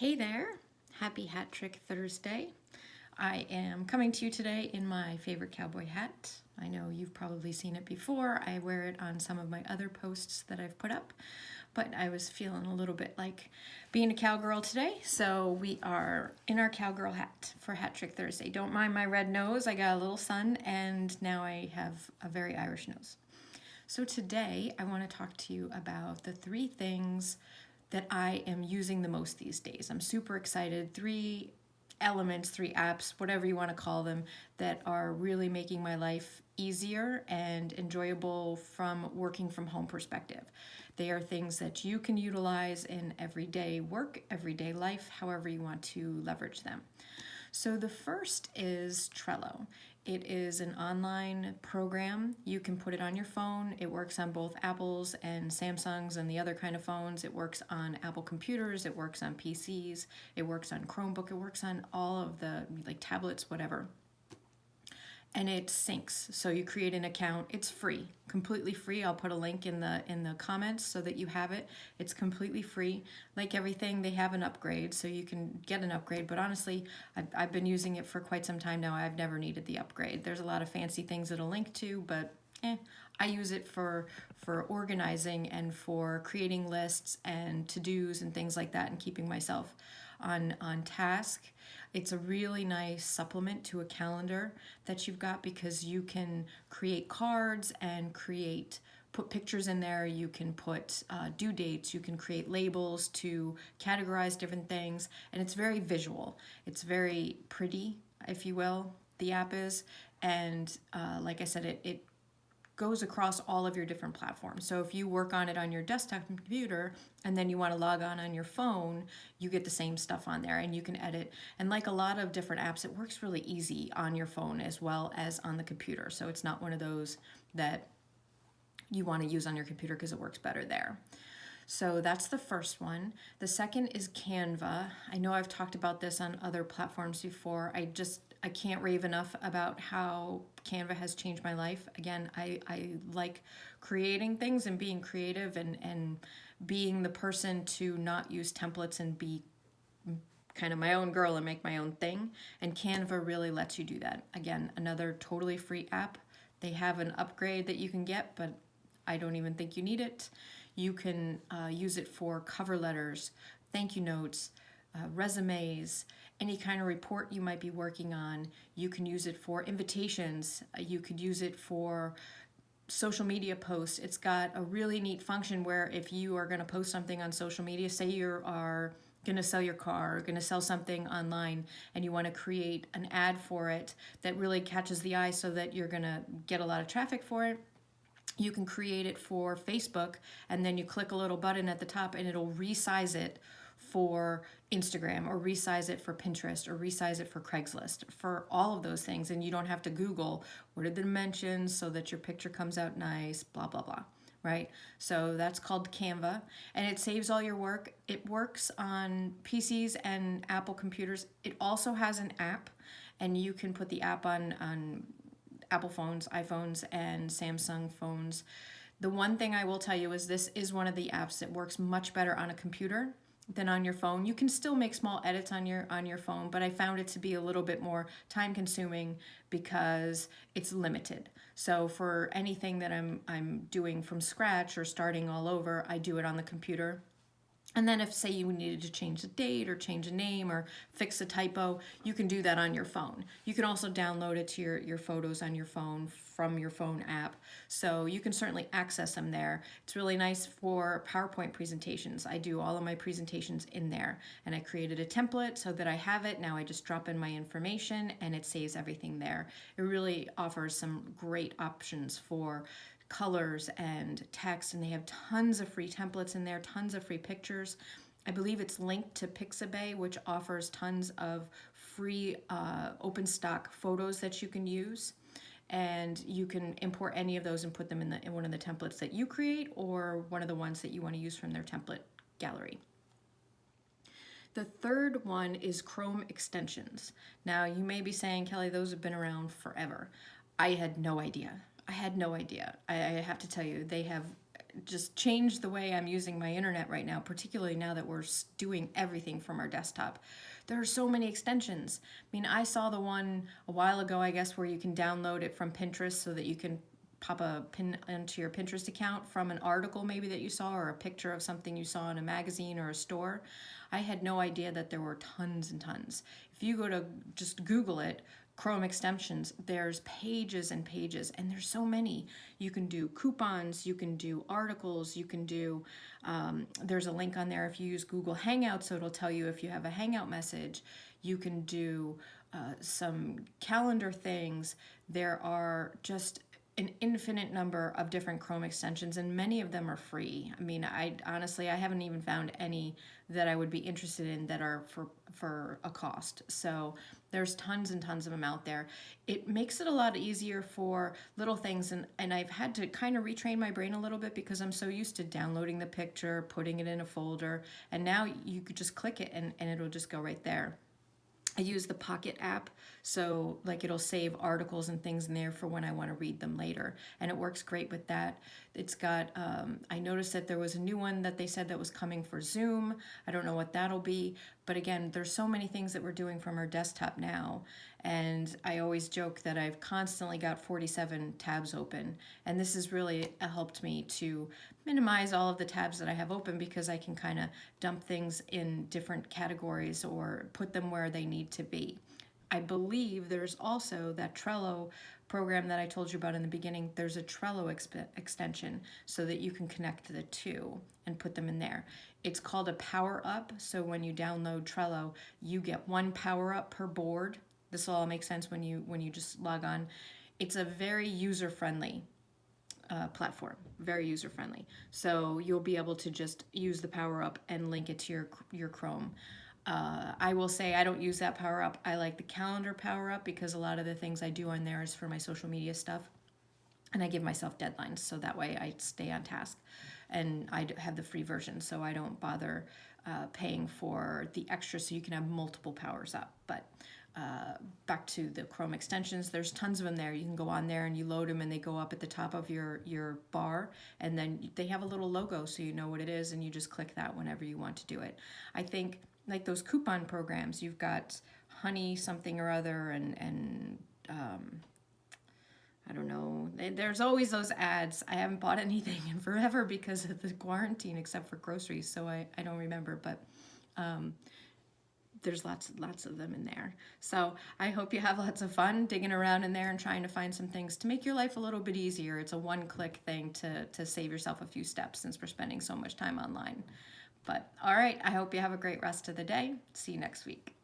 Hey there, happy Hat Trick Thursday. I am coming to you today in my favorite cowboy hat. I know you've probably seen it before. I wear it on some of my other posts that I've put up, but I was feeling a little bit like being a cowgirl today, so we are in our cowgirl hat for Hat Trick Thursday. Don't mind my red nose, I got a little sun, and now I have a very Irish nose. So today I want to talk to you about the three things that I am using the most these days. I'm super excited. Three elements, three apps, whatever you want to call them, that are really making my life easier and enjoyable from working from home perspective. They are things that you can utilize in everyday work, everyday life, however you want to leverage them. So the first is Trello. It is an online program. You can put it on your phone. It works on both Apple's and Samsung's and the other kind of phones. It works on Apple computers. It works on PCs. It works on Chromebook. It works on all of the tablets, whatever. And it syncs. So you create an account. It's free, completely free. I'll put a link in the comments so that you have it. It's completely free. Like everything, they have an upgrade, so you can get an upgrade. But honestly, I've been using it for quite some time now. I've never needed the upgrade. There's a lot of fancy things it'll link to, but I use it for organizing and for creating lists and to-dos and things like that, and keeping myself on task. It's a really nice supplement to a calendar that you've got, because you can create cards and put pictures in there. You can put due dates. You can create labels to categorize different things, and it's very visual. It's very pretty, if you will, the app is. And like I said, it goes across all of your different platforms. So if you work on it on your desktop computer and then you want to log on your phone, you get the same stuff on there and you can edit. And like a lot of different apps, it works really easy on your phone as well as on the computer. So it's not one of those that you want to use on your computer because it works better there. So that's the first one. The second is Canva. I know I've talked about this on other platforms before. I can't rave enough about how Canva has changed my life. Again, I like creating things and being creative and being the person to not use templates and be kind of my own girl and make my own thing. And Canva really lets you do that. Again, another totally free app. They have an upgrade that you can get, but I don't even think you need it. You can use it for cover letters, thank you notes, resumes, any kind of report you might be working on. You can use it for invitations. You could use it for social media posts. It's got a really neat function where if you are going to post something on social media, say you are going to sell your car or going to sell something online, and you want to create an ad for it that really catches the eye so that you're going to get a lot of traffic for it, you can create it for Facebook, and then you click a little button at the top and it'll resize it for Instagram, or resize it for Pinterest, or resize it for Craigslist, for all of those things. And you don't have to Google what are the dimensions so that your picture comes out nice, blah, blah, blah, right? So that's called Canva, and it saves all your work. It works on PCs and Apple computers. It also has an app, and you can put the app on Apple phones, iPhones, and Samsung phones. The one thing I will tell you is this is one of the apps that works much better on a computer than on your phone. You can still make small edits on your phone, but I found it to be a little bit more time consuming because it's limited. So for anything that I'm doing from scratch or starting all over, I do it on the computer. And then if, say, you needed to change the date or change a name or fix a typo, you can do that on your phone. You can also download it to your photos on your phone from your phone app. So you can certainly access them there. It's really nice for PowerPoint presentations. I do all of my presentations in there. And I created a template so that I have it. Now I just drop in my information and it saves everything there. It really offers some great options for colors and text, and they have tons of free templates in there, tons of free pictures. I believe it's linked to Pixabay, which offers tons of free open stock photos that you can use, and you can import any of those and put them in one of the templates that you create, or one of the ones that you want to use from their template gallery. The third one is Chrome extensions. Now you may be saying, Kelly, those have been around forever. I had no idea. I have to tell you, they have just changed the way I'm using my internet right now, particularly now that we're doing everything from our desktop. There are so many extensions. I mean, I saw the one a while ago, I guess, where you can download it from Pinterest so that you can pop a pin into your Pinterest account from an article maybe that you saw, or a picture of something you saw in a magazine or a store. I had no idea that there were tons and tons. If you go to just Google it, Chrome extensions, there's pages and pages, and there's so many. You can do coupons, you can do articles, you can do, there's a link on there if you use Google Hangouts, so it'll tell you if you have a Hangout message. You can do some calendar things. There are just an infinite number of different Chrome extensions, and many of them are free. I mean, I honestly, I haven't even found any that I would be interested in that are for a cost. So there's tons and tons of them out there. It makes it a lot easier for little things, and I've had to kind of retrain my brain a little bit because I'm so used to downloading the picture, putting it in a folder, and now you could just click it and it'll just go right there. I use the Pocket app, so like it'll save articles and things in there for when I want to read them later, and it works great with that. It's got, I noticed that there was a new one that they said that was coming for Zoom. I don't know what that'll be, but again, there's so many things that we're doing from our desktop now, and I always joke that I've constantly got 47 tabs open, and this has really helped me to minimize all of the tabs that I have open because I can kind of dump things in different categories or put them where they need to be. I believe there's also that Trello program that I told you about in the beginning. There's a Trello extension so that you can connect the two and put them in there. It's called a power up. So when you download Trello, you get one power up per board. This will all make sense when you just log on. It's a very user-friendly platform, very user-friendly. So you'll be able to just use the power up and link it to your Chrome. I will say I don't use that power up. I like the calendar power up because a lot of the things I do on there is for my social media stuff. And I give myself deadlines so that way I stay on task. And I have the free version, so I don't bother paying for the extra so you can have multiple powers up. But back to the Chrome extensions, there's tons of them there. You can go on there and you load them and they go up at the top of your bar, and then they have a little logo so you know what it is, and you just click that whenever you want to do it. I think like those coupon programs, you've got Honey something or other, and I don't know. There's always those ads. I haven't bought anything in forever because of the quarantine, except for groceries, so I don't remember. But there's lots of them in there. So I hope you have lots of fun digging around in there and trying to find some things to make your life a little bit easier. It's a one-click thing to save yourself a few steps since we're spending so much time online. But all right, I hope you have a great rest of the day. See you next week.